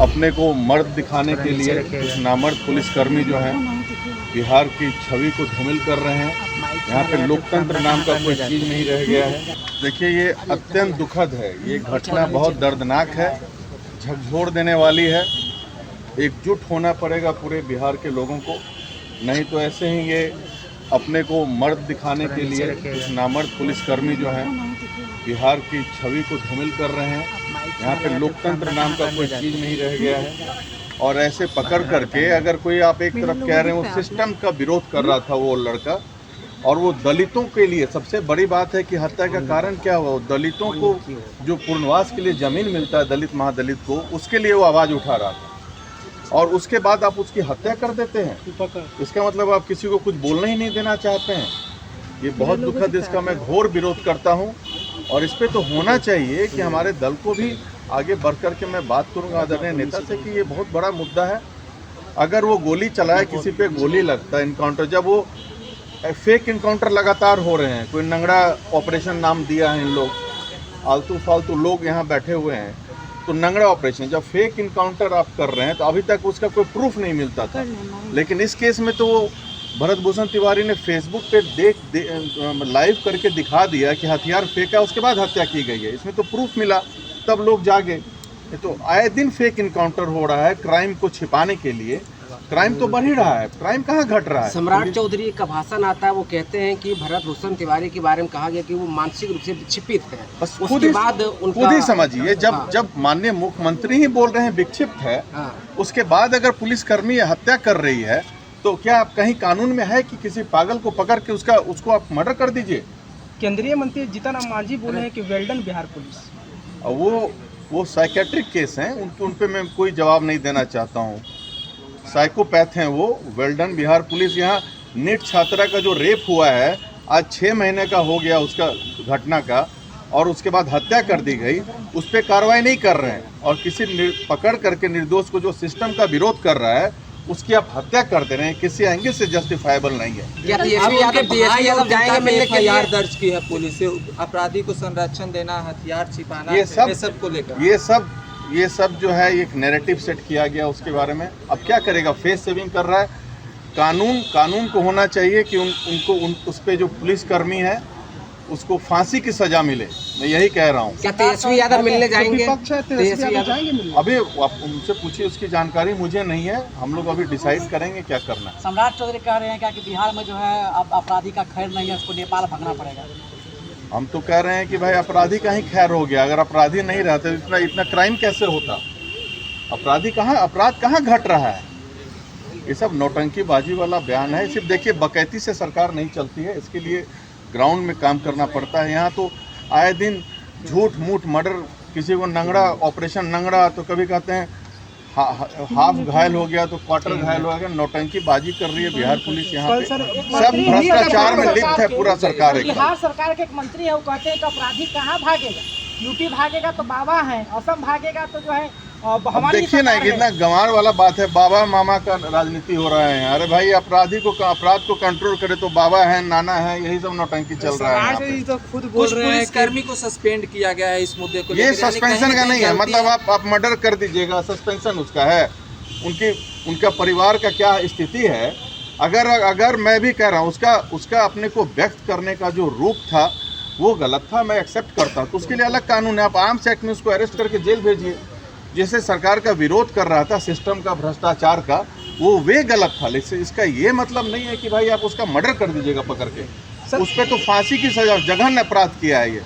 अपने को मर्द दिखाने के लिए कुछ नामर्द पुलिसकर्मी जो हैं बिहार की छवि को धूमिल कर रहे हैं। यहाँ पे लोकतंत्र नाम का कोई चीज़ नहीं रह गया है। देखिए, ये अत्यंत दुखद है। ये घटना बहुत दर्दनाक है, झकझोर देने वाली है। एकजुट होना पड़ेगा पूरे बिहार के लोगों को, नहीं तो ऐसे ही ये अपने को मर्द दिखाने के लिए कुछ नामर्द पुलिसकर्मी जो हैं बिहार की छवि को धूमिल कर रहे हैं। यहाँ पे लोकतंत्र नाम का कोई चीज़ नहीं रह गया है। और ऐसे पकड़ करके, अगर कोई आप एक तरफ कह रहे हैं वो सिस्टम का विरोध कर रहा था वो लड़का, और वो दलितों के लिए, सबसे बड़ी बात है कि हत्या का कारण क्या हुआ, दलितों को जो पुनर्वास के लिए ज़मीन मिलता है दलित महादलित को, उसके लिए वो आवाज़ उठा रहा था, और उसके बाद आप उसकी हत्या कर देते हैं। इसका मतलब आप किसी को कुछ बोलना ही नहीं देना चाहते हैं। ये बहुत दुखद, इसका मैं घोर विरोध करता हूँ। और इस पे तो होना चाहिए कि हमारे दल को भी आगे बढ़ कर के, मैं बात करूँगा आदरणीय नेता से कि ये बहुत बड़ा मुद्दा है। अगर वो गोली चलाए, किसी पे गोली लगता है, इनकाउंटर, जब वो फेक इनकाउंटर लगातार हो रहे हैं, कोई नंगड़ा ऑपरेशन नाम दिया है इन लोग, आलतू फालतू लोग यहाँ बैठे हुए हैं, तो नंगड़ा ऑपरेशन, जब फेक इनकाउंटर आप कर रहे हैं तो अभी तक उसका कोई प्रूफ नहीं मिलता था। लेकिन इस केस में तो वो भरत भूषण तिवारी ने फेसबुक पे लाइव करके दिखा दिया कि हथियार फेंका, उसके बाद हत्या की गई है। इसमें तो प्रूफ मिला, तब लोग जागे। तो आए दिन फेक इनकाउंटर हो रहा है क्राइम को छिपाने के लिए। क्राइम तो बढ़ ही रहा है, क्राइम कहाँ घट रहा है। सम्राट चौधरी का भाषण आता है, वो कहते हैं कि भरत भूषण तिवारी के बारे में कहा गया कि वो मानसिक रूप से विक्षिप्त है। बस उसके बाद खुद ही समझिए, जब माननीय मुख्यमंत्री ही बोल रहे हैं विक्षिप्त है, उसके बाद अगर पुलिसकर्मी हत्या कर रही है, तो क्या आप कहीं कानून में है कि किसी पागल को पकड़ के उसको आप मर्डर कर दीजिए। केंद्रीय मंत्री जीतन राम मांझी बोले हैं कि वेल डन बिहार पुलिस। वो साइकेट्रिक केस हैं, उन पे मैं कोई जवाब नहीं देना चाहता हूँ। साइकोपैथ हैं वो। Well done Bihar police. यहाँ नीट छात्रा का जो रेप हुआ है, आज 6 महीने का हो गया उसका घटना का, और उसके बाद हत्या कर दी गई, उस पर कार्रवाई नहीं कर रहे हैं। और किसी पकड़ करके निर्दोष को जो सिस्टम का विरोध कर रहा है, उसकी आप हत्या कर दे रहे हैं, किसी एंगल से जस्टिफाइबल नहीं है। FIR दर्ज की है पुलिस से, अपराधी को संरक्षण देना, हथियार छिपाना, ये सब को लेकर ये सब जो है एक नैरेटिव सेट किया गया उसके बारे में। अब क्या करेगा, फेस सेविंग कर रहा है। कानून को होना चाहिए कि उस पे जो पुलिसकर्मी है उसको फांसी की सजा मिले। मैं यही कह रहा हूँ। क्या तेजस्वी यादव मिलने जाएंगे? अभी आप उनसे पूछिए, उसकी जानकारी मुझे नहीं है। हम लोग अभी डिसाइड करेंगे क्या करना है। सम्राट चौधरी कह रहे हैं क्या कि बिहार में जो है अब अपराधी का खैर नहीं है, उसको नेपाल भागना पड़ेगा। हम तो कह रहे हैं कि भाई अपराधी का ही खैर हो गया। अगर अपराधी नहीं रहते तो इतना क्राइम कैसे होता। अपराध कहाँ घट रहा है। ये सब नौटंकीबाजी वाला बयान है। सिर्फ देखिए, बकैती से सरकार नहीं चलती है, इसके लिए ग्राउंड में काम करना पड़ता है। यहाँ तो आए दिन झूठ मूठ मर्डर, किसी को नंगड़ा ऑपरेशन नंगड़ा, तो कभी कहते हैं हाफ घायल हो गया तो क्वार्टर घायल हो गया। नौटंकीबाजी कर रही है बिहार पुलिस। यहाँ पे सब भ्रष्टाचार में लिप्त है पूरा सरकार। बिहार सरकार के एक मंत्री है, वो कहते हैं कि अपराधी कहाँ भागेगा, यूपी भागेगा तो बाबा है, असम भागेगा तो जो है हमारी। देखिए ना, कितना गंवार वाला बात है। बाबा मामा का राजनीति हो रहा है। अरे भाई, अपराध को कंट्रोल करे तो बाबा है, नाना है, यही सब नौटंकी चल रहा है। तो खुद बोल रहे हैं पुलिसकर्मी को सस्पेंड किया गया है इस मुद्दे को। ये सस्पेंशन का नहीं है, मतलब आप मर्डर कर दीजिएगा, सस्पेंशन उसका है। उनका परिवार का क्या स्थिति है। अगर मैं भी कह रहा हूँ, उसका अपने को व्यक्त करने का जो रूप था वो गलत था, मैं एक्सेप्ट करता हूँ। तो उसके लिए अलग कानून है। आप आर्म्स एक्ट में उसको अरेस्ट करके जेल भेजिए। जैसे सरकार का विरोध कर रहा था सिस्टम का, भ्रष्टाचार का, वो वे गलत था। लेकिन इसका ये मतलब नहीं है कि भाई आप उसका मर्डर कर दीजिएगा पकड़ के। उस पर तो फांसी की सजा, जघन्य अपराध किया है ये।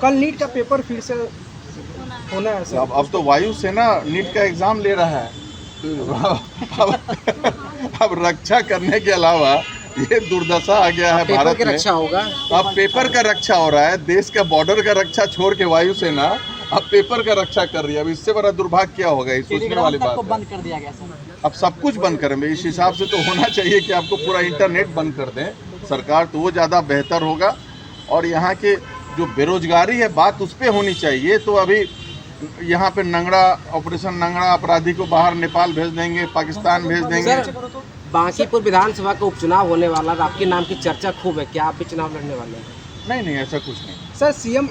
कल नीट का पेपर फिर से होना है। अब तो वायुसेना नीट का एग्जाम ले रहा है। अब रक्षा करने के अलावा ये दुर्दशा आ गया है भारत में। रक्षा होगा, अब पेपर का रक्षा हो रहा है। देश का बॉर्डर का रक्षा छोड़ के वायुसेना अब पेपर का रक्षा कर रही है। अब इससे बड़ा दुर्भाग्य क्या होगा, ये सोचने वाली बात है। बंद कर दिया गया सर। अब सब कुछ बंद करें। इस हिसाब से तो होना चाहिए कि आपको पूरा इंटरनेट बंद कर दें सरकार, तो वो ज़्यादा बेहतर होगा। और यहाँ के जो बेरोजगारी है, बात उस पर होनी चाहिए। तो अभी यहाँ पे ऑपरेशन नंगड़ा, अपराधी को बाहर नेपाल भेज देंगे, पाकिस्तान भेज देंगे। बांकीपुर विधानसभा का उपचुनाव होने वाला, आपके नाम की चर्चा खूब है, क्या आप भी चुनाव लड़ने वाले हैं? नहीं, ऐसा कुछ नहीं सर। सीएम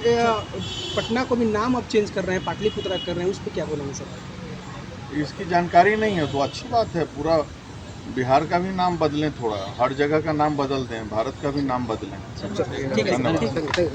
पटना को भी नाम अब चेंज कर रहे हैं, पाटलिपुत्रा कर रहे हैं, उस पर क्या बोलेंगे सर? इसकी जानकारी नहीं है तो अच्छी बात है। पूरा बिहार का भी नाम बदलें, थोड़ा हर जगह का नाम बदल दें, भारत का भी नाम बदलें। ठीक है।